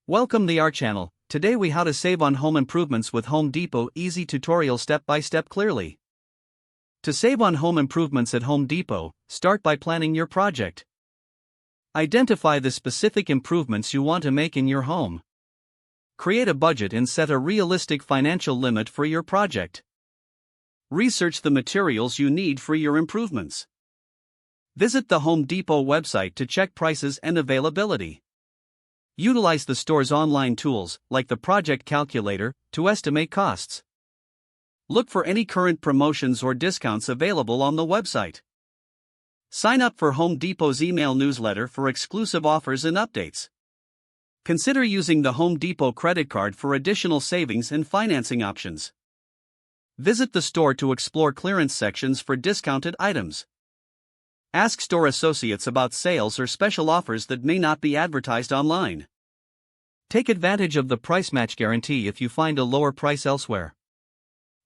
Welcome to our channel. Today we how to save on home improvements with Home Depot easy tutorial step by step clearly. To save on home improvements at Home Depot, start by planning your project. Identify the specific improvements you want to make in your home. Create a budget and set a realistic financial limit for your project. Research the materials you need for your improvements. Visit the Home Depot website to check prices and availability. Utilize the store's online tools, like the project calculator, to estimate costs. Look for any current promotions or discounts available on the website. Sign up for Home Depot's email newsletter for exclusive offers and updates. Consider using the Home Depot credit card for additional savings and financing options. Visit the store to explore clearance sections for discounted items. Ask store associates about sales or special offers that may not be advertised online. Take advantage of the price match guarantee if you find a lower price elsewhere.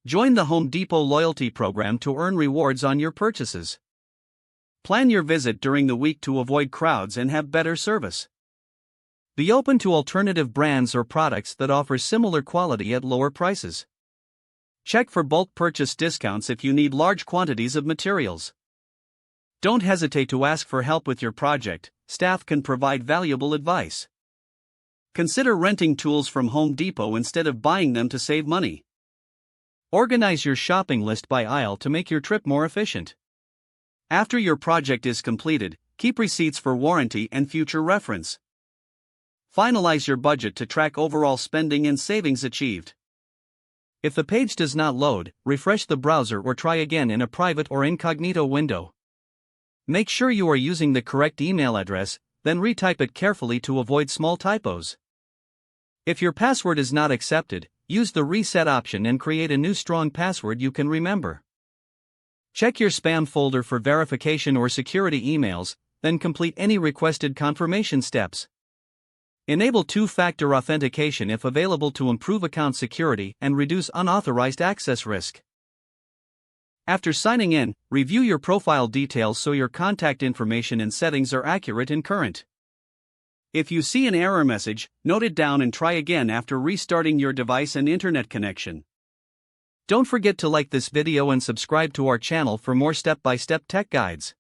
Join the Home Depot loyalty program to earn rewards on your purchases. Plan your visit during the week to avoid crowds and have better service. Be open to alternative brands or products that offer similar quality at lower prices. Check for bulk purchase discounts if you need large quantities of materials. Don't hesitate to ask for help with your project, staff can provide valuable advice. Consider renting tools from Home Depot instead of buying them to save money. Organize your shopping list by aisle to make your trip more efficient. After your project is completed, keep receipts for warranty and future reference. Finalize your budget to track overall spending and savings achieved. If the page does not load, refresh the browser or try again in a private or incognito window. Make sure you are using the correct email address, then retype it carefully to avoid small typos. If your password is not accepted, use the reset option and create a new strong password you can remember. Check your spam folder for verification or security emails, then complete any requested confirmation steps. Enable two-factor authentication if available to improve account security and reduce unauthorized access risk. After signing in, review your profile details so your contact information and settings are accurate and current. If you see an error message, note it down and try again after restarting your device and internet connection. Don't forget to like this video and subscribe to our channel for more step-by-step tech guides.